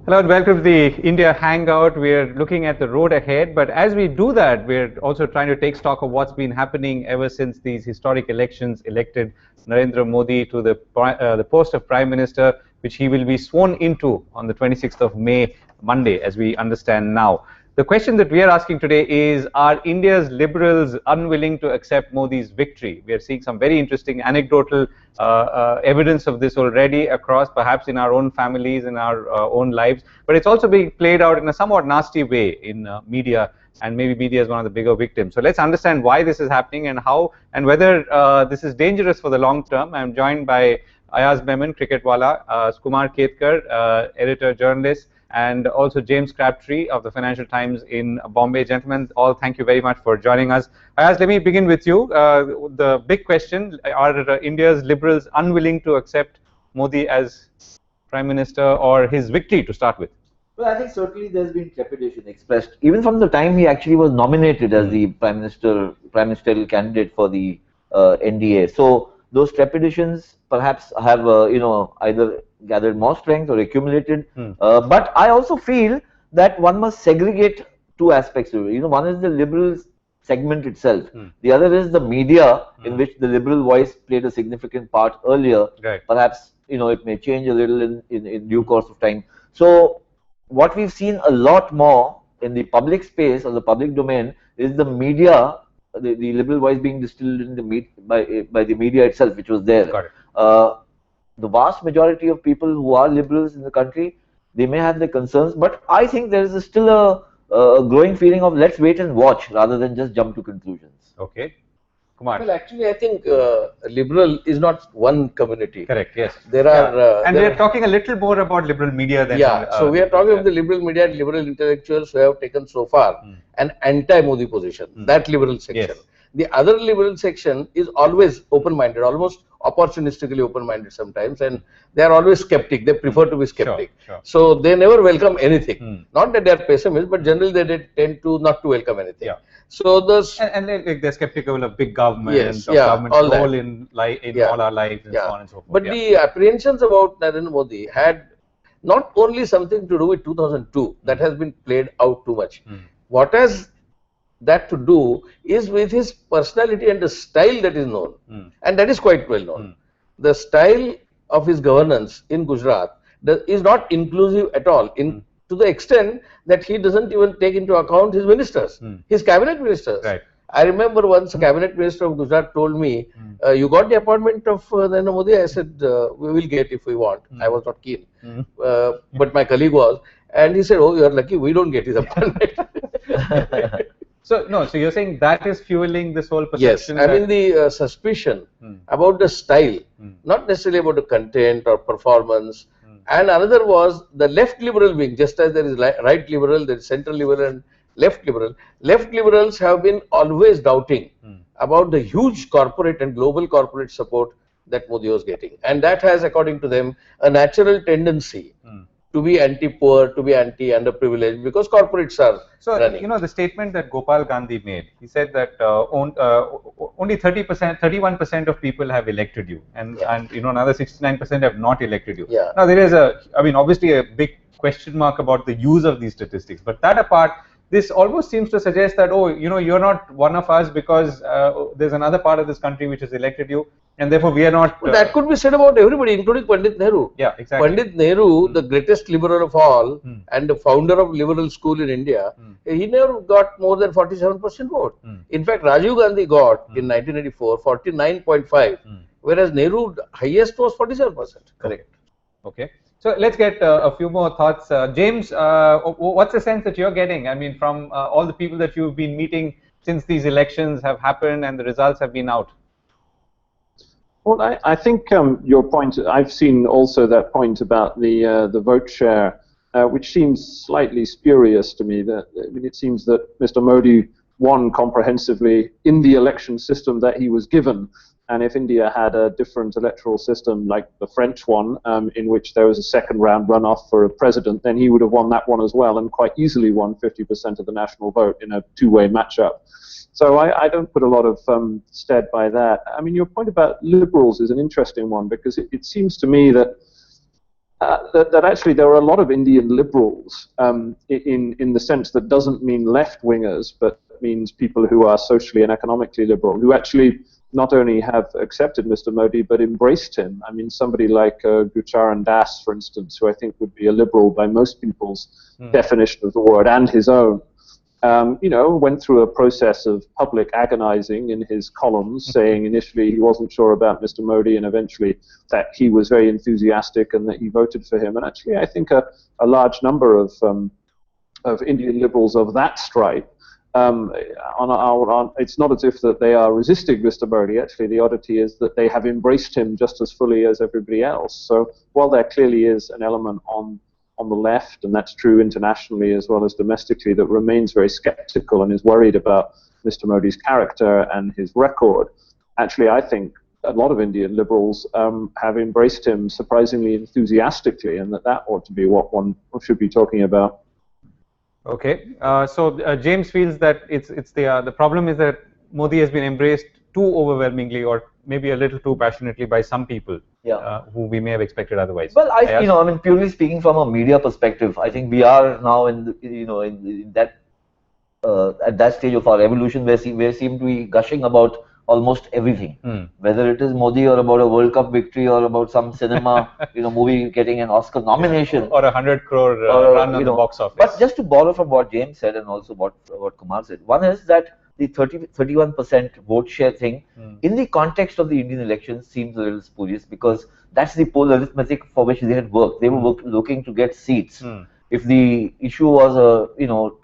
Hello and welcome to the India Hangout. We're looking at the road ahead, but as we do that, we're also trying to take stock of what's been happening ever since these historic elections elected Narendra Modi to the post of Prime Minister, which he will be sworn into on the 26th of May, Monday, as we understand now. The question that we are asking today is, are India's liberals unwilling to accept Modi's victory? We are seeing some very interesting anecdotal evidence of this already across, perhaps in our own families, in our own lives, but it's also being played out in a somewhat nasty way in media, and maybe media is one of the bigger victims. So let's understand why this is happening and how and whether this is dangerous for the long term. I'm joined by Ayaz Memon, cricketwala, Kumar Ketkar, editor, journalist, and also James Crabtree of the Financial Times in Bombay. Gentlemen, all thank you very much for joining us. Ayaz, let me begin with you. The big question, are India's liberals unwilling to accept Modi as Prime Minister or his victory to start with? Well, I think certainly there's been trepidation expressed, even from the time he actually was nominated as the Prime Ministerial candidate for the NDA. So those trepidations perhaps have, either gathered more strength or accumulated. But I also feel that one must segregate two aspects of it. One is the liberal segment itself. The other is the media, in which the liberal voice played a significant part earlier. Right. Perhaps, it may change a little in due course of time. So what we've seen a lot more in the public space or the public domain is the media, the liberal voice being distilled in the by the media itself, which was there. Got it. The vast majority of people who are liberals in the country, they may have their concerns, but I think there is still a growing feeling of let's wait and watch rather than just jump to conclusions. Okay. Kumar. Well, actually, I think liberal is not one community. Correct, yes. There are... and we are talking a little more about liberal media than... so we are talking about the liberal media and liberal intellectuals who have taken so far an anti-Modi position, that liberal section. Yes. The other liberal section is always open-minded, almost opportunistically open-minded sometimes, and they are always skeptic. They prefer to be skeptic. Sure. So they never welcome anything. Not that they are pessimists, but generally they tend to not to welcome anything. Yeah. So those and they're skeptical of big government, Yes, of yeah, government's all that. role in all our lives, and so on and so forth. But the apprehensions about Narendra Modi had not only something to do with 2002, that has been played out too much. What has that to do is with his personality and the style that is known, and that is quite well known. The style of his governance in Gujarat is not inclusive at all, to the extent that he doesn't even take into account his ministers, his cabinet ministers. Right. I remember once a cabinet minister of Gujarat told me, you got the appointment of Narendra Modi? I said, we will get if we want. I was not keen, but my colleague was, and he said, oh, you are lucky, we don't get his appointment. So you're saying that is fueling this whole Yes, perception? I mean the suspicion about the style, not necessarily about the content or performance. And another was the left liberal wing, just as there is right liberal, there is central liberal and left liberal. Left liberals have been always doubting about the huge corporate and global corporate support that Modi was getting. And that has, according to them, a natural tendency to be anti-poor, to be anti-underprivileged, because corporates are running. The statement that Gopal Gandhi made, he said that only 31% of people have elected you, and another 69% have not elected you. Yeah. Now there is obviously a big question mark about the use of these statistics, but that apart, this almost seems to suggest that, you're not one of us because there's another part of this country which has elected you, and therefore we are not... that could be said about everybody, including Pandit Nehru. Yeah, exactly. Pandit Nehru, the greatest liberal of all, and the founder of liberal school in India, he never got more than 47% vote. In fact, Rajiv Gandhi got in 1984 49.5, whereas Nehru highest was 47%. Correct. Okay. So let's get a few more thoughts. James, what's the sense that you're getting? I mean, from all the people that you've been meeting since these elections have happened and the results have been out? Well, I think your point, I've seen also that point about the vote share, which seems slightly spurious to me. It seems that Mr. Modi won comprehensively in the election system that he was given. And if India had a different electoral system like the French one, in which there was a second round runoff for a president, then he would have won that one as well and quite easily won 50% of the national vote in a two-way matchup. So I don't put a lot of stead by that. I mean, your point about liberals is an interesting one, because it seems to me that that actually there are a lot of Indian liberals in the sense that doesn't mean left-wingers, but means people who are socially and economically liberal, who actually not only have accepted Mr. Modi, but embraced him. I mean, somebody like Gucharan Das, for instance, who I think would be a liberal by most people's definition of the word, and his own, you know, went through a process of public agonizing in his columns, saying initially he wasn't sure about Mr. Modi, and eventually that he was very enthusiastic and that he voted for him. And actually, I think a large number of Indian liberals of that stripe, it's not as if that they are resisting Mr. Modi. Actually, the oddity is that they have embraced him just as fully as everybody else. So while there clearly is an element on the left, and that's true internationally as well as domestically, that remains very skeptical and is worried about Mr. Modi's character and his record, actually I think a lot of Indian liberals have embraced him surprisingly enthusiastically, and that ought to be what one should be talking about. Okay, so James feels that it's the problem is that Modi has been embraced too overwhelmingly, or maybe a little too passionately by some people, who we may have expected otherwise. Well, I mean, purely speaking from a media perspective, I think we are now in that at that stage of our evolution where we seem to be gushing about almost everything, whether it is Modi or about a World Cup victory or about some cinema, movie getting an Oscar nomination, or 100 crore run on the box office. But just to borrow from what James said and also what Kumar said, one is that the 31% vote share thing in the context of the Indian elections seems a little spurious, because that's the poll arithmetic for which they had worked. They were looking to get seats. If the issue was a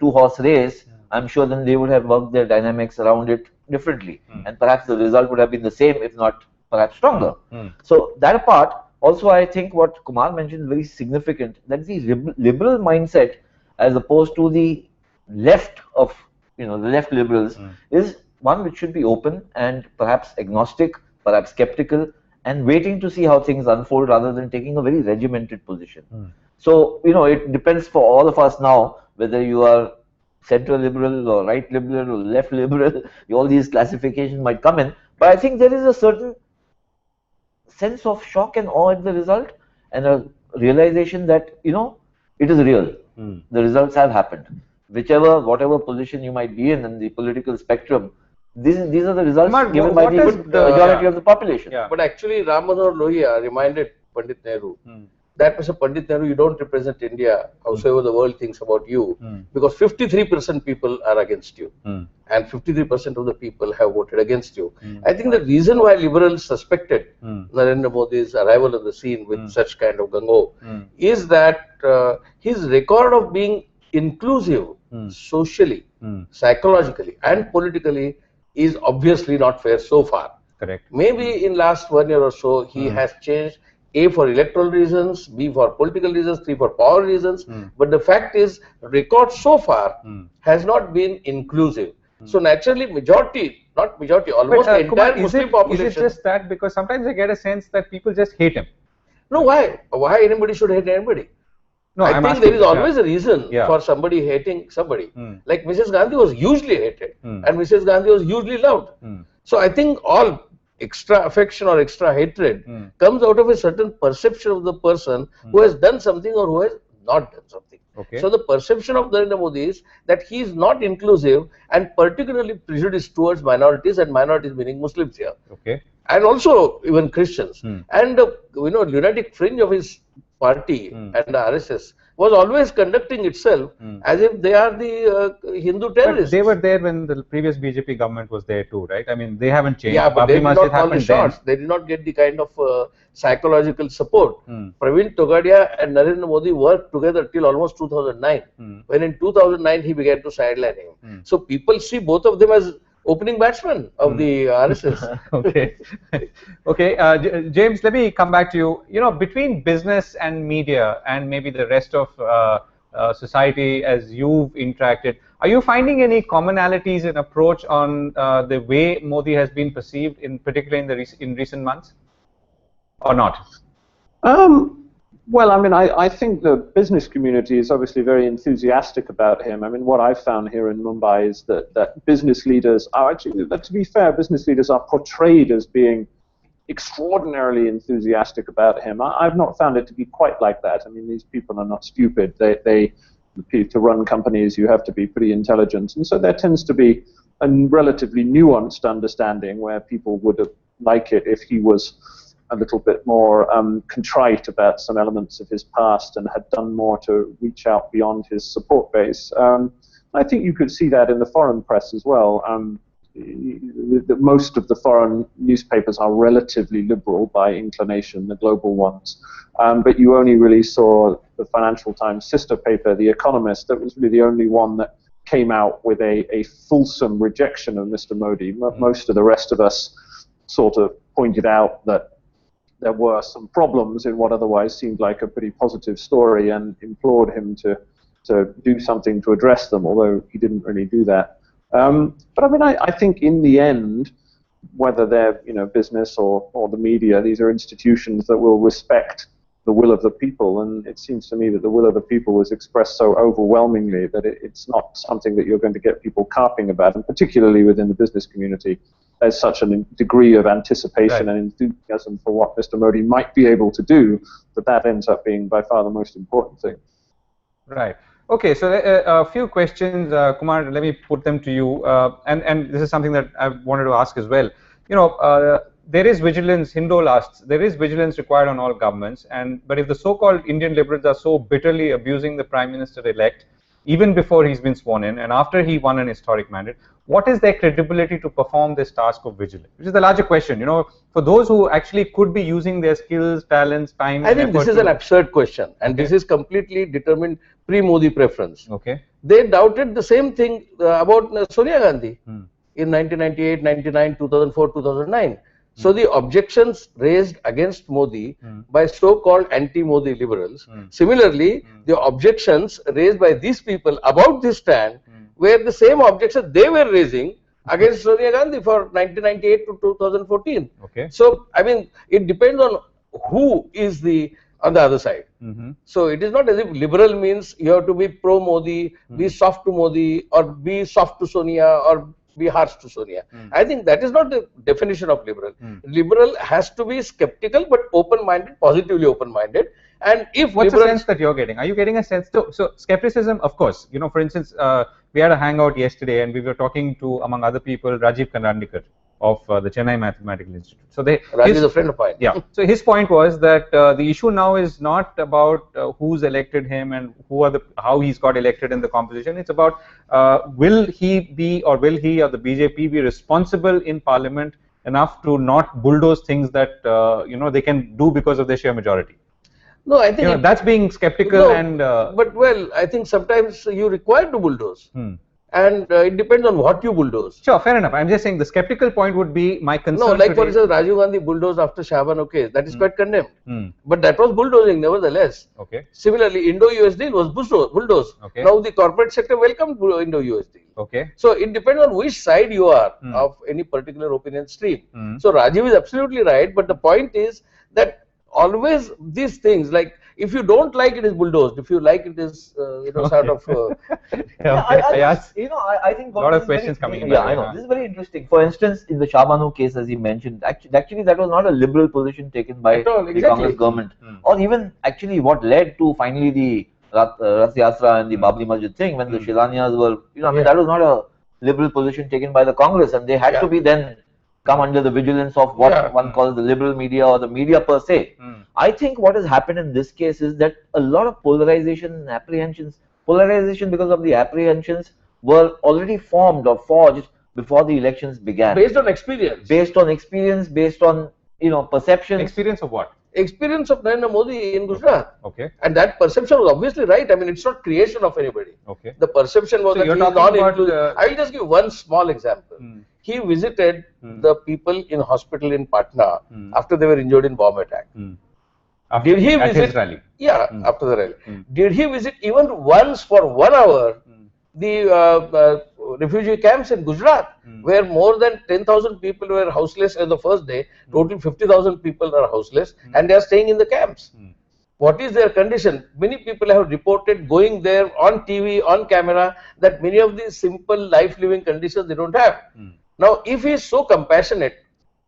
two-horse race, I'm sure then they would have worked their dynamics around it differently, and perhaps the result would have been the same, if not perhaps stronger. So that apart, also I think what Kumar mentioned is very significant, that the liberal mindset as opposed to the left of the left liberals is one which should be open and perhaps agnostic, perhaps skeptical, and waiting to see how things unfold rather than taking a very regimented position. So it depends for all of us now whether you are central liberal or right liberal or left liberal. All these classifications might come in, but I think there is a certain sense of shock and awe at the result, and a realization that it is real. The results have happened. Whatever position you might be in the political spectrum, these are the results given by the majority of the population. Yeah. But actually, Ram Manohar Lohia reminded Pandit Nehru that, Mr. Pandit Nehru, you don't represent India, howsoever the world thinks about you, because 53% people are against you, and 53% of the people have voted against you. I think the reason why liberals suspected Narendra Modi's arrival on the scene with such kind of gung-ho is that his record of being inclusive socially, psychologically, and politically is obviously not fair so far. Correct. Maybe in last 1 year or so he has changed, A, for electoral reasons, B, for political reasons, 3, for power reasons, but the fact is record so far has not been inclusive. So naturally almost the entire Muslim population. Is it just that, because sometimes I get a sense that people just hate him? No, why anybody should hate anybody? No, I think there is always a reason for somebody hating somebody. Like Mrs. Gandhi was hugely hated and Mrs. Gandhi was hugely loved. So I think all extra affection or extra hatred comes out of a certain perception of the person who has done something or who has not done something. Okay. So the perception of Narendra Modi is that he is not inclusive and particularly prejudiced towards minorities, and minorities meaning Muslims here. Okay. And also even Christians. And lunatic fringe of his party and the RSS was always conducting itself as if they are the Hindu terrorists. But they were there when the previous BJP government was there too, right? I mean, they haven't changed. Yeah, but they did not call the shots. They did not get the kind of psychological support. Praveen Togadia and Narendra Modi worked together till almost 2009. When in 2009 he began to sideline him. So people see both of them as opening batsman of the RSS. Okay. Okay, James, let me come back to you. Between business and media and maybe the rest of society as you've interacted, are you finding any commonalities in approach on the way Modi has been perceived, particularly in recent months, or not? Well, I mean, I think the business community is obviously very enthusiastic about him. I mean, what I've found here in Mumbai is that business leaders are actually, to be fair, business leaders are portrayed as being extraordinarily enthusiastic about him. I've not found it to be quite like that. I mean, these people are not stupid. To run companies, you have to be pretty intelligent. And so there tends to be a relatively nuanced understanding where people would like it if he was a little bit more contrite about some elements of his past and had done more to reach out beyond his support base. I think you could see that in the foreign press as well. Most of the foreign newspapers are relatively liberal by inclination, the global ones. But you only really saw the Financial Times sister paper, The Economist, that was really the only one that came out with a fulsome rejection of Mr. Modi. Most of the rest of us sort of pointed out that there were some problems in what otherwise seemed like a pretty positive story and implored him to do something to address them, although he didn't really do that. But I mean, I think in the end, whether they're business or the media, these are institutions that will respect the will of the people, and it seems to me that the will of the people was expressed so overwhelmingly that it's not something that you're going to get people carping about, and particularly within the business community, there's such a degree of anticipation and enthusiasm for what Mr. Modi might be able to do that ends up being by far the most important thing. Right. Okay, so a few questions, Kumar, let me put them to you, and this is something that I wanted to ask as well. There is vigilance, Hindol asks, there is vigilance required on all governments, but if the so-called Indian liberals are so bitterly abusing the Prime Minister-elect, even before he's been sworn in and after he won an historic mandate, what is their credibility to perform this task of vigilance? Which is the larger question, for those who actually could be ussoning their skills, talents, time. I think this is an absurd question, and this is completely determined pre-Modi preference. Okay. They doubted the same thing about Sonia Gandhi in 1998, 99, 2004, 2009. So the objections raised against Modi by so-called anti-Modi liberals, similarly, the objections raised by these people about this stand were the same objections they were raising against Sonia Gandhi for 1998 to 2014. Okay. So, I mean, it depends on who is on the other side. So it is not as if liberal means you have to be pro-Modi, be soft to Modi, or be soft to Sonia, or be harsh to Sonia. I think that is not the definition of liberal. Liberal has to be skeptical but open-minded, positively open-minded. And if what's the sense that you're getting? Are you getting a sense? So skepticism, of course. For instance, we had a hangout yesterday, and we were talking to, among other people, Rajiv Karandikar of the Chennai Mathematical Institute. So Rajiv is a friend of mine. Yeah. So his point was that the issue now is not about who's elected him and how he's got elected in the composition. It's about will he or the BJP be responsible in Parliament enough to not bulldoze things that they can do because of their sheer majority. No, I think that's being skeptical but I think sometimes you require to bulldoze. And it depends on what you bulldoze. Sure, fair enough. I'm just saying the skeptical point would be my concern. No, like for instance, Rajiv Gandhi bulldozed after Shahbano case. That is quite condemned. But that was bulldozing nevertheless. Okay. Similarly, Indo-US deal was bulldozed. Okay. Now the corporate sector welcomed Indo-US deal. Okay. So it depends on which side you are of any particular opinion stream. So Rajiv is absolutely right. But the point is that always these things, like if you don't like it, is bulldozed. If you like it, is sort of. I think a lot of questions coming in. Yeah, I know. This is very interesting. For instance, in the Shahbano case, as he mentioned, actually that was not a liberal position taken by the Congress government, or even actually what led to finally the Rath Yatra and the Babri Masjid thing, when the Shilanyas were, that was not a liberal position taken by the Congress, and they had to be then come under the vigilance of what one calls the liberal media or the media per se. I think what has happened in this case is that a lot of polarization and apprehensions, polarization because of the apprehensions were already formed or forged before the elections began. Based on experience. Based on experience, based on perception. Experience of what? Experience of Narendra Modi in Gujarat. Okay. And that perception was obviously right. I mean, it's not creation of anybody. Okay. The perception was that he is non-inclusive. I will just give one small example. He visited the people in hospital in Patna after they were injured in bomb attack. Did he visit his rally? Yeah, after the rally. Did he visit even once for 1 hour the refugee camps in Gujarat, where more than 10,000 people were houseless on the first day? Total 50,000 people are houseless, and they are staying in the camps. What is their condition? Many people have reported going there on TV, on camera, that many of these simple life living conditions they don't have. Now, if he is so compassionate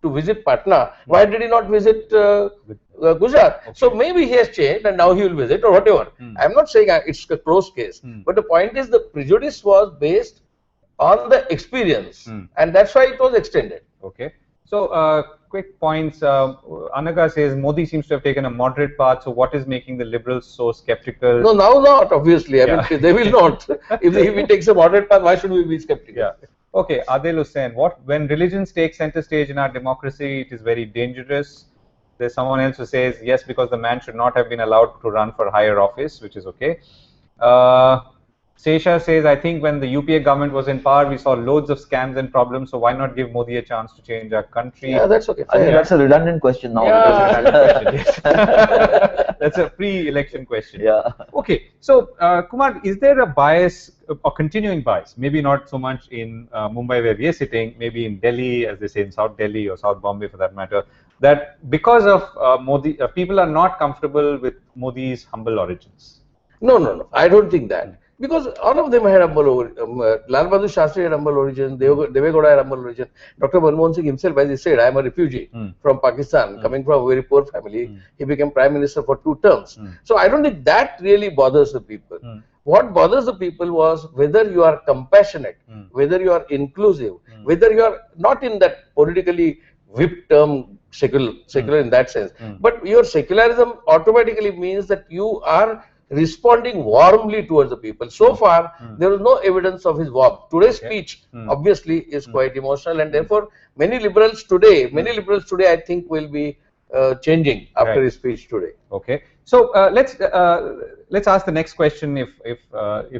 to visit Patna, why did he not visit Gujarat? Okay. So maybe he has changed and now he will visit or whatever. I'm not saying it's a closed case, but the point is the prejudice was based on the experience, and that's why it was extended. Okay. So, quick points. Anaga says Modi seems to have taken a moderate path. So, what is making the liberals so skeptical? No, now not, obviously. I mean, they will not. If he takes a moderate path, why should we be skeptical? Yeah. Okay, Adil Hussain, when religions take center stage in our democracy, it is very dangerous. There's someone else who says, yes, because the man should not have been allowed to run for higher office, which is okay. Sesha says, I think when the UPA government was in power, we saw loads of scams and problems, so why not give Modi a chance to change our country? Yeah, that's okay. I think that's a redundant question now. That's a pre-election question. Yeah. Okay, so Kumar, is there a bias, a continuing bias, maybe not so much in Mumbai where we are sitting, maybe in Delhi, as they say in South Delhi or South Bombay for that matter, that because of Modi, people are not comfortable with Modi's humble origins? No. I don't think that. Because all of them had humble origin. Lal Bahadur Shastri had humble origin, Devegowda had humble origin. Dr. Manmohan Singh himself, as he said, I am a refugee from Pakistan, coming from a very poor family. He became Prime Minister for 2 terms. So I don't think that really bothers the people. What bothers the people was whether you are compassionate, whether you are inclusive, whether you are not in that politically whipped term secular in that sense. But your secularism automatically means that you are responding warmly towards the people. So far, there is no evidence of his warmth. Today's speech, obviously, is quite emotional, and therefore, many liberals today, I think, will be changing after his speech today. Okay. So let's ask the next question. If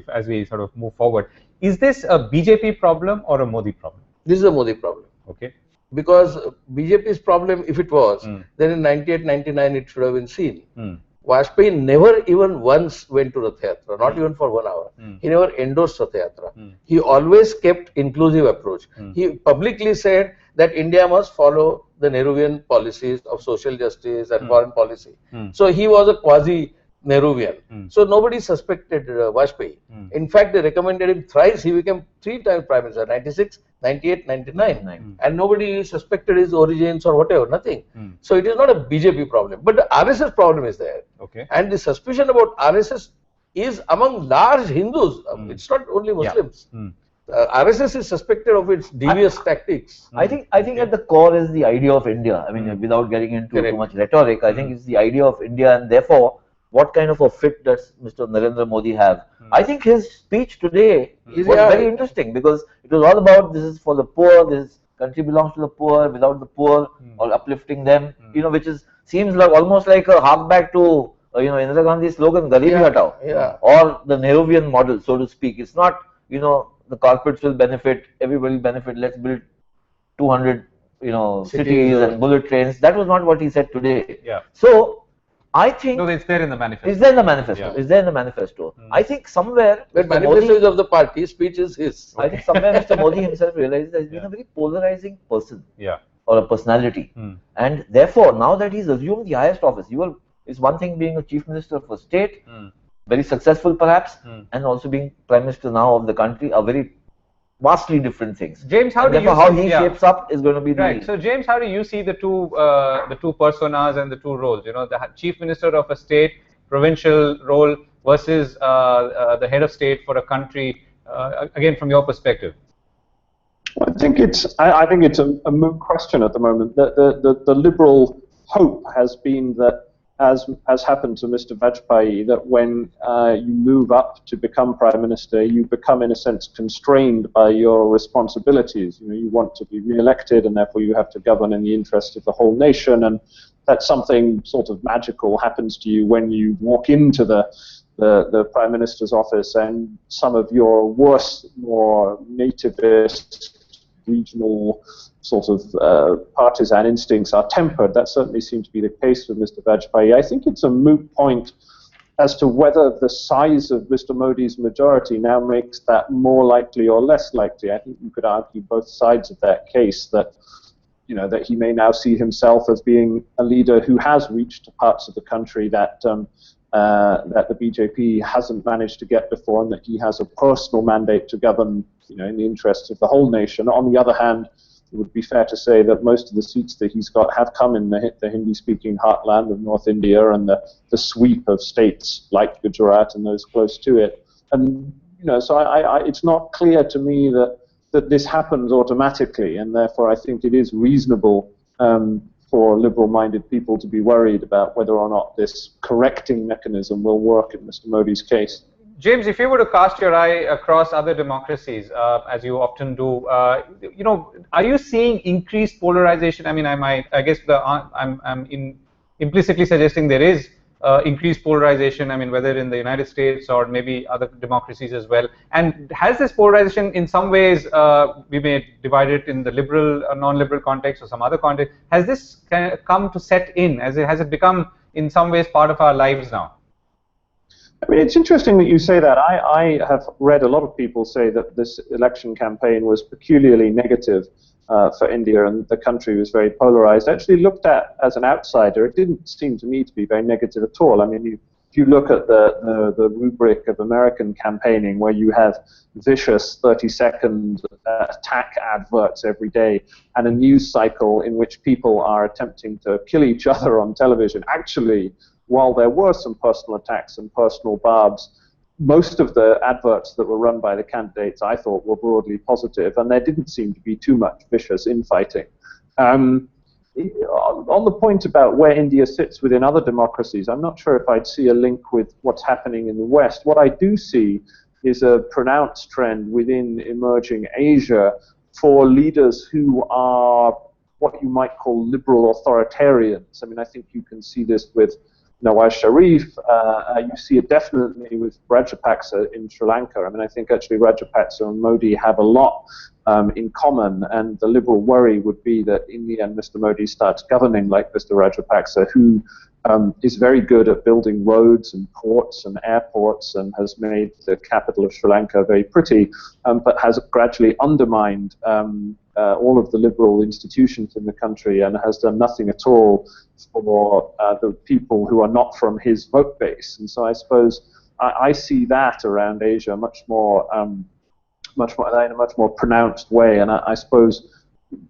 as we sort of move forward, is this a BJP problem or a Modi problem? This is a Modi problem. Okay. Because BJP's problem, if it was, then in 98, 99, it should have been seen. Vajpayee never even once went to Rath Yatra, not even for 1 hour. He never endorsed Rath Yatra. He always kept inclusive approach. He publicly said that India must follow the Nehruvian policies of social justice and foreign policy. So he was a quasi-Nehruvian. So nobody suspected Vajpayee. In fact, they recommended him thrice. He became 3 times Prime Minister, 96, 98, 99. And nobody suspected his origins or whatever, nothing. So it is not a BJP problem. But the RSS problem is there. Okay. And the suspicion about RSS is among large Hindus. It's not only Muslims. RSS is suspected of its devious tactics. I think at the core is the idea of India. I mean, without getting into too much rhetoric, I think it's the idea of India, and therefore, what kind of a fit does Mr. Narendra Modi have? I think his speech today was very interesting because it was all about this is for the poor, this country belongs to the poor, without the poor, or uplifting them, which seems like almost like a halfback to Indira Gandhi's slogan, Garibi Hatao, or the Nehruvian model, so to speak. It's not, the corporates will benefit, everybody will benefit, let's build 200, cities and bullet trains. That was not what he said today. Yeah. So, I think it's there in the manifesto. It's there in the manifesto. It's there in the manifesto. I think somewhere the manifesto is of the party, speech is his. I think somewhere Mr. Modi himself realizes that he's been a very polarizing person, or a personality, and therefore now that he's assumed the highest office, it's one thing being a chief minister of a state, very successful perhaps, and also being prime minister now of the country, are very vastly different things. James, how he shapes up is going to be right. So, James, how do you see the two personas and the two roles? The chief minister of a state, provincial role versus the head of state for a country. Again, from your perspective. I think it's a moot question at the moment. The liberal hope has been that, as has happened to Mr. Vajpayee, that when you move up to become Prime Minister, you become in a sense constrained by your responsibilities. You want to be re-elected, and therefore you have to govern in the interest of the whole nation, and that something sort of magical happens to you when you walk into the Prime Minister's office, and some of your worst, more nativist, regional sort of partisan instincts are tempered. That certainly seems to be the case with Mr. Vajpayee. I think it's a moot point as to whether the size of Mr. Modi's majority now makes that more likely or less likely. I think you could argue both sides of that case, that that he may now see himself as being a leader who has reached parts of the country that that the BJP hasn't managed to get before, and that he has a personal mandate to govern, in the interests of the whole nation. On the other hand, it would be fair to say that most of the seats that he's got have come in the Hindi-speaking heartland of North India and the sweep of states like Gujarat and those close to it. And so it's not clear to me that this happens automatically, and therefore I think it is reasonable for liberal-minded people to be worried about whether or not this correcting mechanism will work in Mr. Modi's case. James, if you were to cast your eye across other democracies, as you often do, are you seeing increased polarization? I mean, I guess I'm implicitly suggesting there is increased polarization. I mean, whether in the United States or maybe other democracies as well. And has this polarization, in some ways, we may divide it in the liberal or non-liberal context or some other context. Has this come to set in? Has it become, in some ways, part of our lives now? I mean, it's interesting that you say that. I have read a lot of people say that this election campaign was peculiarly negative for India, and the country was very polarized. Actually, looked at as an outsider, it didn't seem to me to be very negative at all. I mean, if you look at the rubric of American campaigning, where you have vicious 30-second attack adverts every day, and a news cycle in which people are attempting to kill each other on television, actually, while there were some personal attacks and personal barbs, most of the adverts that were run by the candidates, I thought, were broadly positive, and there didn't seem to be too much vicious infighting. On the point about where India sits within other democracies, I'm not sure if I'd see a link with what's happening in the West. What I do see is a pronounced trend within emerging Asia for leaders who are what you might call liberal authoritarians. I mean, I think you can see this with Nawaz Sharif. You see it definitely with Rajapaksa in Sri Lanka. I mean, I think actually Rajapaksa and Modi have a lot in common, and the liberal worry would be that in the end Mr. Modi starts governing like Mr. Rajapaksa, who is very good at building roads and ports and airports and has made the capital of Sri Lanka very pretty, but has gradually undermined all of the liberal institutions in the country and has done nothing at all for the people who are not from his vote base. And so I suppose I see that around Asia much more in a much more pronounced way. And I suppose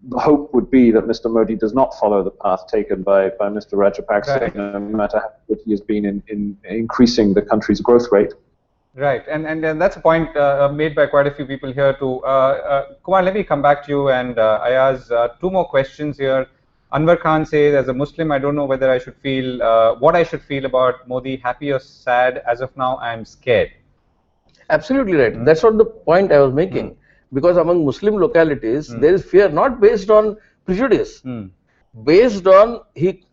the hope would be that Mr. Modi does not follow the path taken by Mr. Rajapaksa, right, no matter how good he has been in increasing the country's growth rate. Right, and that's a point made by quite a few people here too. Kumar, let me come back to you, and Ayaz, two more questions here. Anwar Khan says, as a Muslim, I don't know whether I should feel, what I should feel about Modi, happy or sad. As of now, I'm scared. Absolutely right. That's what the point I was making. Because among Muslim localities, there is fear not based on prejudice, based on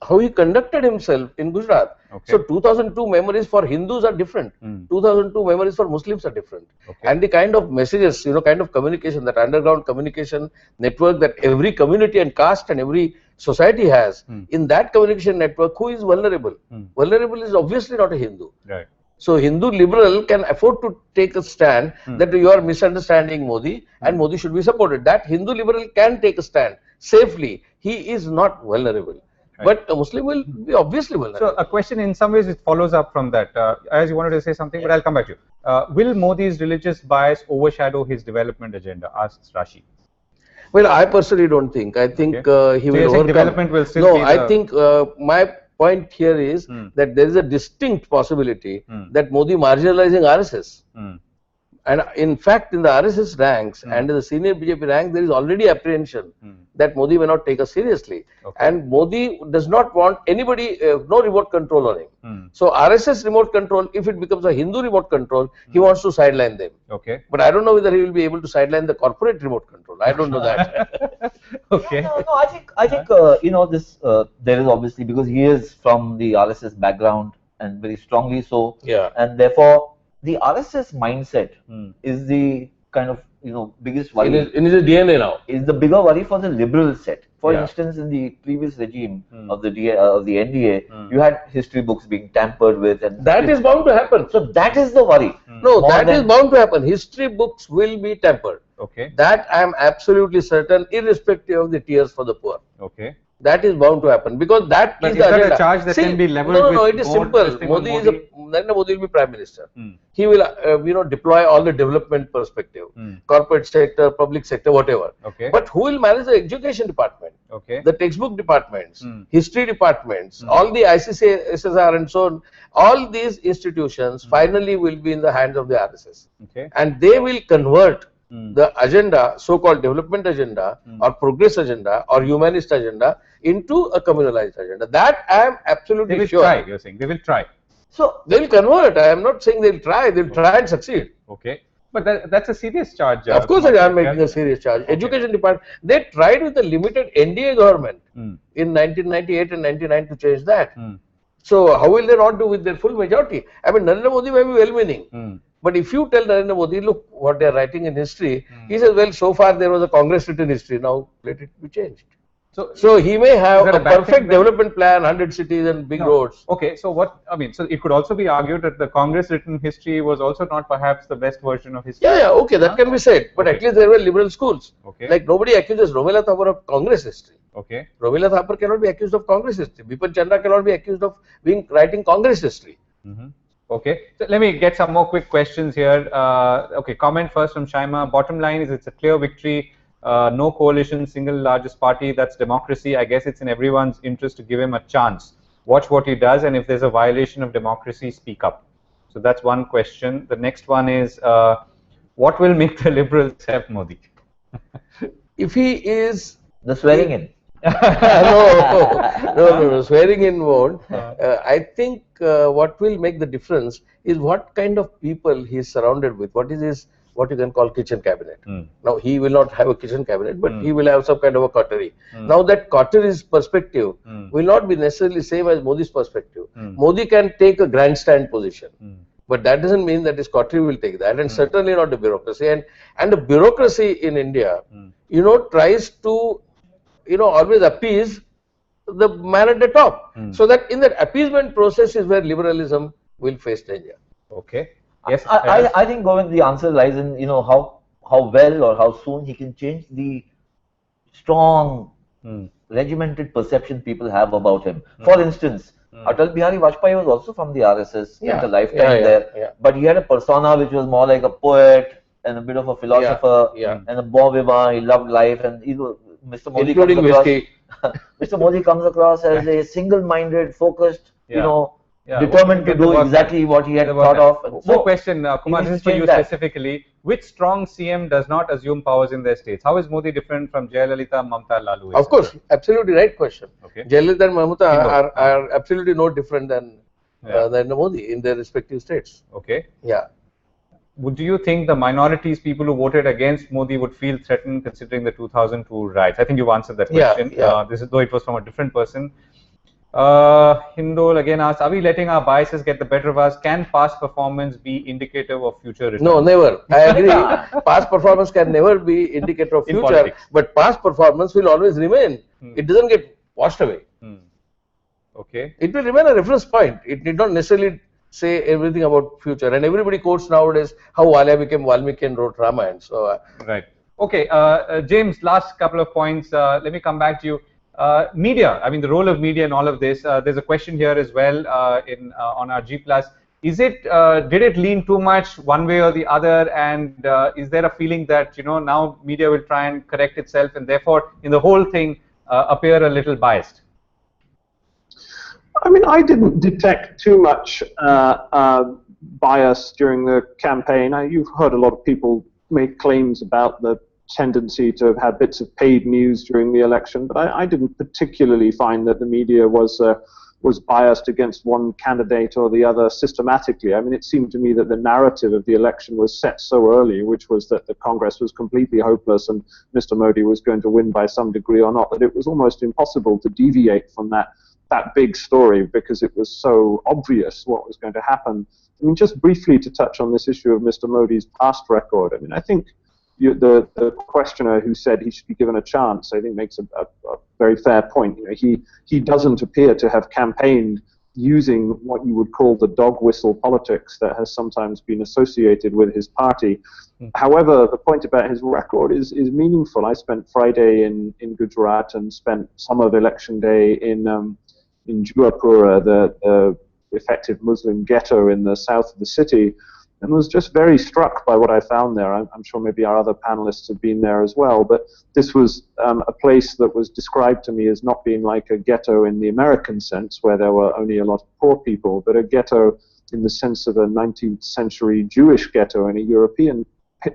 how he conducted himself in Gujarat. Okay. So 2002 memories for Hindus are different. 2002 memories for Muslims are different. Okay. And the kind of messages, kind of communication, that underground communication network that every community and caste and every society has, in that communication network, who is vulnerable? Vulnerable is obviously not a Hindu. Right. So Hindu liberal can afford to take a stand that you are misunderstanding Modi and Modi should be supported. That Hindu liberal can take a stand safely. He is not vulnerable. Right. But a Muslim will be obviously vulnerable. So a question in some ways it follows up from that. As you wanted to say something, but I'll come back to you. Will Modi's religious bias overshadow his development agenda? Asks Rashi. Well, I personally don't think. I think he will overcome. Development will still be I think my point here is that there is a distinct possibility that Modi marginalizing RSS. And in fact, in the RSS ranks and in the senior BJP ranks, there is already apprehension that Modi may not take us seriously. Okay. And Modi does not want anybody, no remote control on him. So RSS remote control, if it becomes a Hindu remote control, he wants to sideline them. Okay. But I don't know whether he will be able to sideline the corporate remote control. I don't know that. Okay. No, I think this there is obviously, because he is from the RSS background and very strongly so. Yeah. And therefore, the RSS mindset is the kind of biggest worry. In his DNA now. Is the bigger worry for the liberal set. For instance, in the previous regime of the NDA, you had history books being tampered with, and that is bound to happen. So that is the worry. No, that is bound to happen. History books will be tampered. Okay. That I am absolutely certain, irrespective of the tears for the poor. Okay. That is bound to happen because that But is is the that agenda. a charge that can be leveled no, with no, it is more simple. testing on Narendra Modi will be Prime Minister. He will, deploy all the development perspective, corporate sector, public sector, whatever. Okay. But who will manage the education department? Okay. The textbook departments, history departments, all the ICC, SSR and so on, all these institutions finally will be in the hands of the RSS. Okay. And they will convert the agenda, so-called development agenda or progress agenda or humanist agenda into a communalized agenda. That I am absolutely They will sure. try, you're saying. They will try. So they will convert. I am not saying they will try. They will try and succeed. Okay. But that's a serious charge. Of course, I am making a serious charge. Okay. Education department, they tried with the limited NDA government in 1998 and 99 to change that. So how will they not do with their full majority? I mean, Narendra Modi may be well-meaning. But if you tell Narendra Modi, look what they are writing in history, he says, well, so far there was a Congress written history, now let it be changed. So he may have a perfect development plan, 100 cities and big roads. Okay, so so it could also be argued that the Congress written history was also not perhaps the best version of history. Yeah, okay, that can be said. But at least there were liberal schools. Okay. Like nobody accuses Romila Thapar of Congress history. Okay. Romila Thapar cannot be accused of Congress history. Bipan Chandra cannot be accused of writing Congress history. Okay, so let me get some more quick questions here. Okay, comment first from Shaima. Bottom line is it's a clear victory. No coalition, single largest party. That's democracy. I guess it's in everyone's interest to give him a chance. Watch what he does, and if there's a violation of democracy, speak up. So that's one question. The next one is, what will make the Liberals have Modi? If he is the swearing in. No, swearing in won't. I think what will make the difference is what kind of people he is surrounded with. What is his, what you can call kitchen cabinet. Now he will not have a kitchen cabinet, but he will have some kind of a coterie. Now that coterie's perspective will not be necessarily same as Modi's perspective. Modi can take a grandstand position. But that doesn't mean that his coterie will take that, and certainly not the bureaucracy. And the bureaucracy in India, tries to, always appease the man at the top. So that in that appeasement process is where liberalism will face danger. Okay. Yes. I think, Govind, the answer lies in how well or how soon he can change the strong, regimented perception people have about him. For instance, Atal Bihari Vajpayee was also from the RSS, spent a lifetime there, but he had a persona which was more like a poet and a bit of a philosopher and a bon vivant. He loved life, and Mr. Modi comes across, Mr. Modi comes across as a single-minded, focused, determined to do exactly what he had thought of. So, question, Kumar, this is for you specifically. Which strong CM does not assume powers in their states? How is Modi different from Jayalalitha, Mamta, Lalu? Of course, absolutely right question. Okay. Jayalalitha and Mamta are absolutely no different than Modi in their respective states. Okay. Yeah. Do you think the minorities, people who voted against Modi, would feel threatened considering the 2002 riots? I think you've answered that question. This is though it was from a different person. Hindol again asks, are we letting our biases get the better of us? Can past performance be indicative of future returns? No, never. I agree. Past performance can never be indicator of future, but past performance will always remain. It doesn't get washed away. Okay. It will remain a reference point. It need not necessarily say everything about future. And everybody quotes nowadays how Walia became Valmiki and wrote Ramayana. So right. Okay, James, last couple of points. Let me come back to you. Media, I mean the role of media in all of this. There's a question here as well on our G+. Is it, did it lean too much one way or the other, and is there a feeling that now media will try and correct itself and therefore in the whole thing appear a little biased? I mean, I didn't detect too much bias during the campaign. You've heard a lot of people make claims about the tendency to have bits of paid news during the election, but I didn't particularly find that the media was biased against one candidate or the other systematically. I mean, it seemed to me that the narrative of the election was set so early, which was that the Congress was completely hopeless and Mr. Modi was going to win by some degree or not, that it was almost impossible to deviate from that big story because it was so obvious what was going to happen. I mean, just briefly to touch on this issue of Mr. Modi's past record, I mean, I think the questioner who said he should be given a chance, I think makes a very fair point. He doesn't appear to have campaigned using what you would call the dog whistle politics that has sometimes been associated with his party. However, the point about his record is meaningful. I spent Friday in Gujarat and spent some of election day in Juapura, the effective Muslim ghetto in the south of the city, and was just very struck by what I found there. I'm sure maybe our other panelists have been there as well, but this was a place that was described to me as not being like a ghetto in the American sense, where there were only a lot of poor people, but a ghetto in the sense of a 19th century Jewish ghetto in a European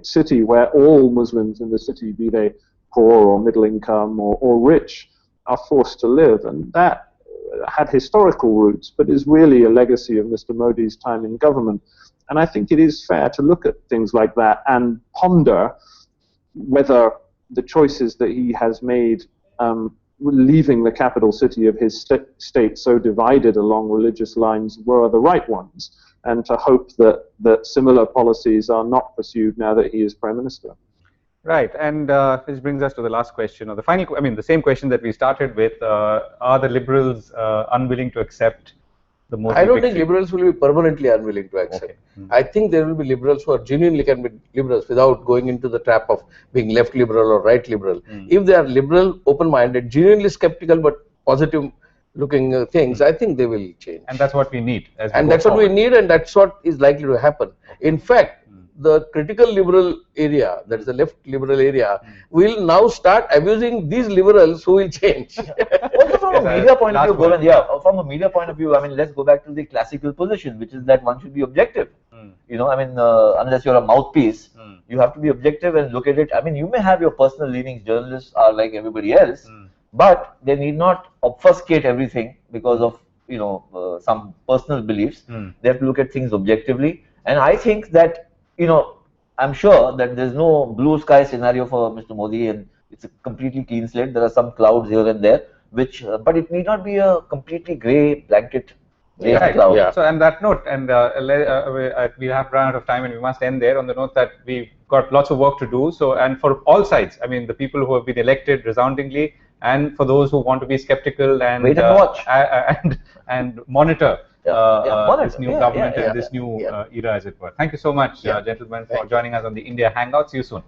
city where all Muslims in the city, be they poor or middle income or rich, are forced to live. And that had historical roots, but is really a legacy of Mr. Modi's time in government. And I think it is fair to look at things like that and ponder whether the choices that he has made leaving the capital city of his state so divided along religious lines were the right ones, and to hope that similar policies are not pursued now that he is Prime Minister. Right, and this brings us to the last question, or the final, the same question that we started with. Are the Liberals unwilling to accept the Modi I don't victory? think Liberals will be permanently unwilling to accept. Okay. I think there will be Liberals who are genuinely can be Liberals without going into the trap of being left liberal or right liberal. If they are liberal, open-minded, genuinely skeptical but positive looking things, I think they will change. And that's what we need. And that's what we need, and that's what is likely to happen. In fact, the critical liberal area, that is the left liberal area, will now start abusing these liberals who will change. Also from a media point of view, Govind, from a media point of view, I mean, let's go back to the classical position, which is that one should be objective. You know, I mean, unless you're a mouthpiece, you have to be objective and look at it. I mean, you may have your personal leanings. Journalists are like everybody else, but they need not obfuscate everything because of, you know, some personal beliefs. They have to look at things objectively. And I think that, you know, I'm sure that there's no blue sky scenario for Mr. Modi, and it's a completely clean slate. There are some clouds here and there, which, but it need not be a completely grey blanket cloud. Yeah. So on that note, and we have run out of time, and we must end there on the note that we've got lots of work to do. So, and for all sides, I mean, the people who have been elected resoundingly, and for those who want to be skeptical and wait and watch and monitor. This new government and this new era, as it were. Thank you so much, gentlemen, for joining us on the India Hangout. See you soon.